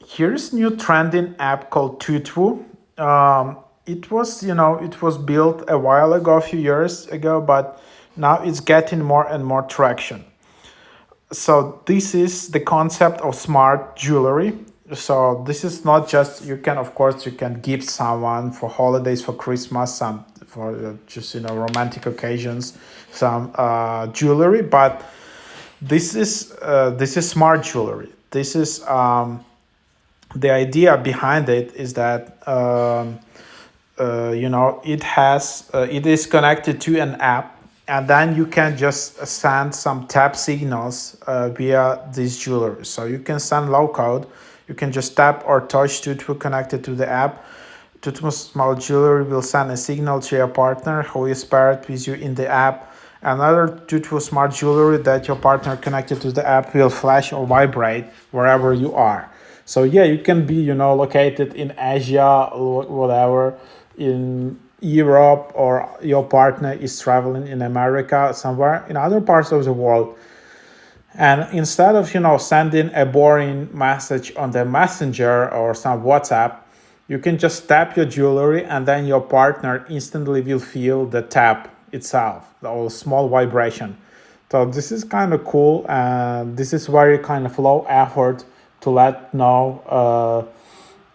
Here's new trending app called totwoo. It was built a while ago, a few years ago, but now it's getting more and more traction. So this is the concept of smart jewelry. So this is not just, you can, of course, you can give someone for holidays, for Christmas, some for just romantic occasions, some jewelry, but this is smart jewelry. This is the idea behind it is that it is connected to an app, and then you can just send some tap signals via this jewelry. So you can send low code, you can just tap or touch to connected to the app. Totwoo smart jewelry will send a signal to your partner who is paired with you in the app. Another Totwoo smart jewelry that your partner connected to the app will flash or vibrate wherever you are. So yeah, you can be located in Asia or whatever, in Europe, or your partner is traveling in America, somewhere in other parts of the world. And instead of sending a boring message on the messenger or some WhatsApp, you can just tap your jewelry, and then your partner instantly will feel the tap itself, the small vibration. So this is kind of cool, and this is very kind of low effort to let know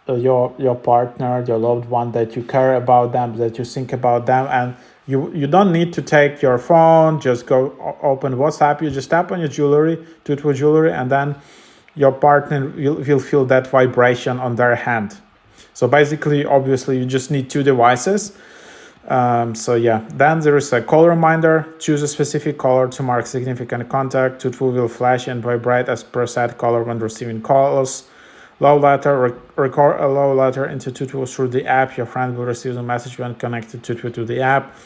your partner, your loved one, that you care about them, that you think about them, and you don't need to take your phone, just go open WhatsApp. You just tap on your jewelry, Totwoo jewelry, and then your partner will feel that vibration on their hand. So basically, obviously, you just need two devices. So yeah, then there is a call reminder. Choose a specific color to mark significant contact. Totwoo will flash and vibrate as per set color when receiving calls. Low letter, record a low letter into Totwoo through the app. Your friend will receive the message when connected Totwoo to the app.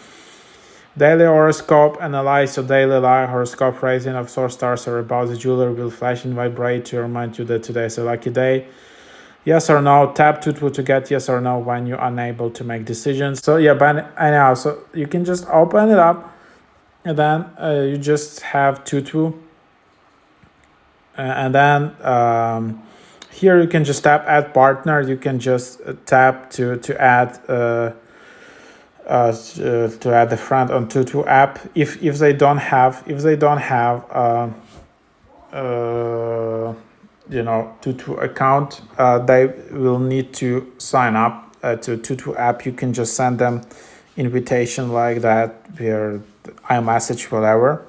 Daily horoscope, analyze your daily life horoscope. Rating of source stars or about the jeweler will flash and vibrate to remind you that today is a lucky day. Yes or no, tap Totwoo to get yes or no when you're unable to make decisions. So yeah, but anyhow, so you can just open it up, and then you just have Totwoo, and then here you can just tap add partner. You can just tap to add the friend on Totwoo app. If they don't have Totwoo account, they will need to sign up to Totwoo app. You can just send them invitation like that via iMessage, whatever.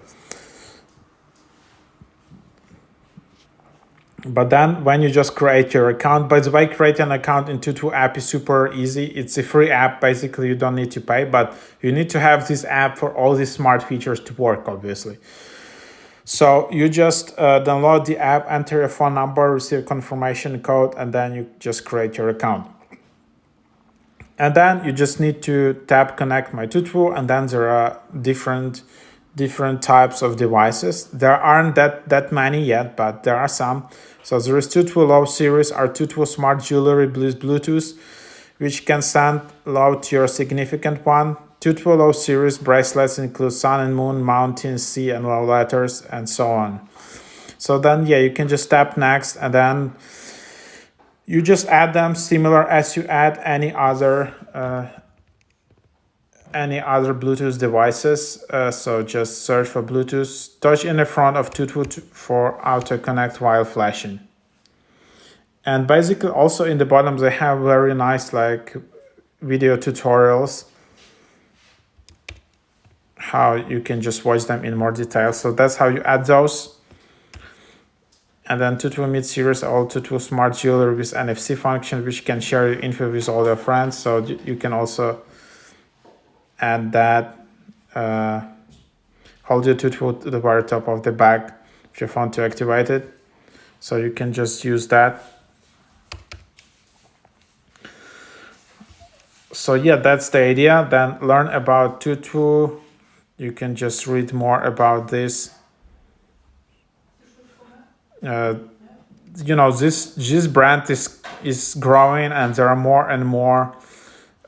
But then when you just create your account, by the way, creating an account in Totwoo app is super easy. It's a free app. Basically, you don't need to pay, but you need to have this app for all these smart features to work, obviously. So you just download the app, enter your phone number, receive confirmation code, and then you just create your account. And then you just need to tap connect my Totwoo, and then there are different types of devices. There aren't that many yet, but there are some. So there is Totwoo Low series, or Totwoo smart jewelry Bluetooth, which can send low to your significant one. Totwoo Low series bracelets include sun and moon, mountain, sea, and low letters, and so on. So then, yeah, you can just tap next, and then you just add them similar as you add any other Bluetooth devices. So just search for Bluetooth, touch in the front of Totwoo for auto connect while flashing. And basically also in the bottom they have very nice video tutorials how you can just watch them in more detail. So that's how you add those. And then Totwoo Mid series, all Totwoo smart jewelry with NFC function, which can share your info with all your friends. So you can also add that. Hold your Totwoo to the very top of the bag of your phone to activate it. So you can just use that. So yeah, that's the idea. Then learn about Totwoo. You can just read more about this. This brand is growing, and there are more and more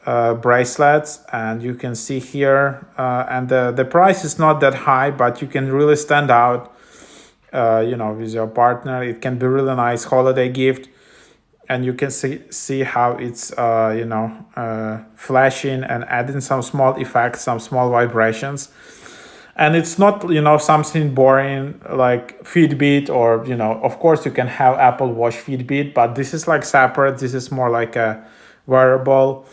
bracelets, and you can see here, and the price is not that high, but you can really stand out with your partner. It can be really nice holiday gift. and you can see how it's flashing and adding some small effects, some small vibrations. And it's not something boring like Fitbit, or of course you can have Apple Watch Fitbit, but this is like separate. This is more like a wearable,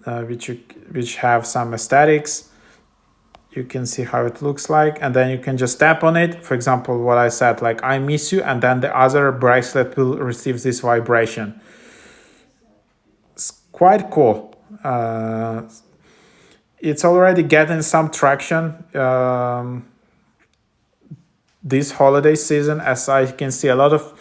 which have some aesthetics. You can see how it looks like, and then you can just tap on it. For example, what I said, like I miss you, and then the other bracelet will receive this vibration. It's quite cool. It's already getting some traction this holiday season, as I can see a lot of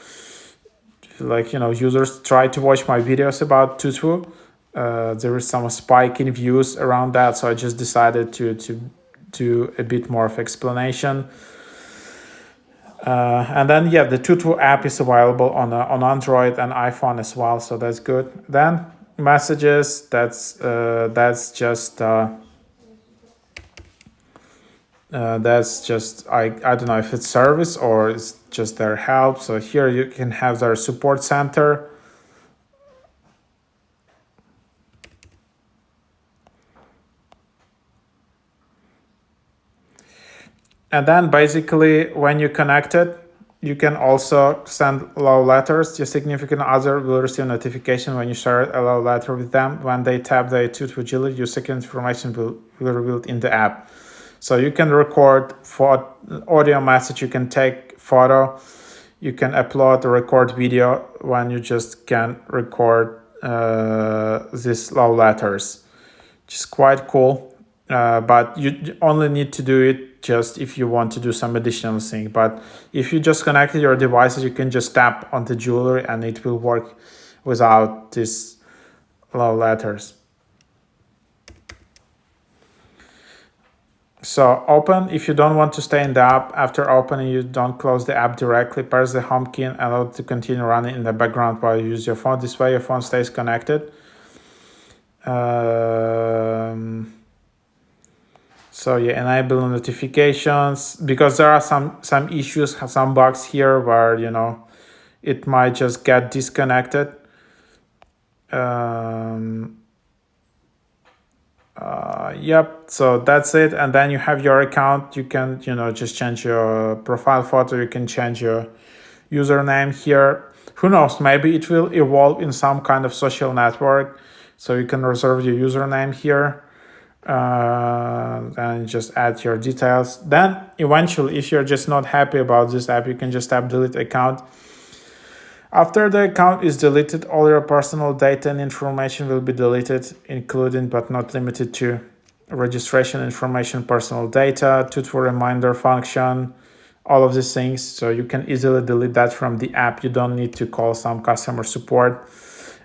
users try to watch my videos about totwoo. There is some spike in views around that, so I just decided to do a bit more of explanation. And then the totwoo app is available on Android and iPhone as well, so that's good. Then messages, that's just I don't know if it's service or it's just their help. So here you can have their support center. And then basically when you connect it, you can also send love letters. Your significant other will receive notification when you share a love letter with them. When they tap the totwoo jewelry, your secret information will be revealed in the app. So you can record for audio message, you can take photo, you can upload or record video when you just can record these love letters, which is quite cool. But you only need to do it just if you want to do some additional thing. But if you just connected your devices, you can just tap on the jewelry and it will work without these love letters. So open, if you don't want to stay in the app, after opening you don't close the app directly, press the home key and allow it to continue running in the background while you use your phone. This way your phone stays connected. So enable notifications, because there are some issues, some bugs here where it might just get disconnected. Yep, so that's it. And then you have your account. You can just change your profile photo, you can change your username here. Who knows, maybe it will evolve in some kind of social network, so you can reserve your username here and just add your details. Then eventually, if you're just not happy about this app, you can just tap delete account. After the account is deleted, all your personal data and information will be deleted, including but not limited to registration information, personal data, totwoo reminder function, all of these things. So you can easily delete that from the app. You don't need to call some customer support.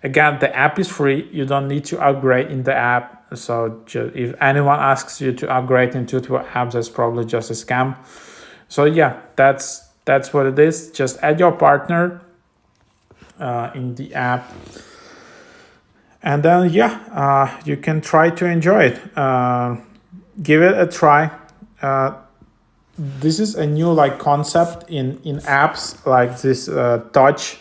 Again, the app is free. You don't need to upgrade in the app. So if anyone asks you to upgrade into totwoo apps, that's probably just a scam. So that's what it is. Just add your partner in the app, and then you can try to enjoy it. Give it a try. This is a new concept in apps, like this touch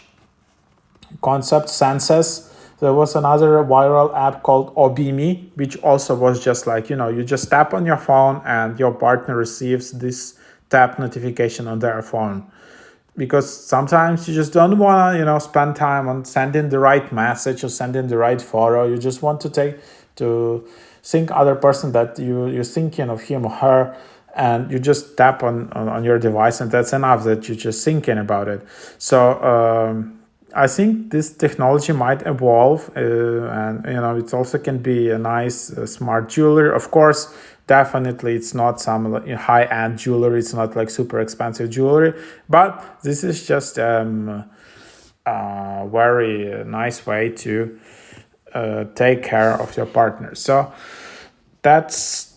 concept senses. There was another viral app called Obimi, which also was just you just tap on your phone and your partner receives this tap notification on their phone. Because sometimes you just don't want to spend time on sending the right message or sending the right photo. You just want to think other person that you're thinking of him or her, and you just tap on your device, and that's enough that you're just thinking about it. So I think this technology might evolve, and it also can be a nice smart jewelry. Of course, definitely it's not some high-end jewelry, it's not super expensive jewelry, but this is just a very nice way to take care of your partner. So that's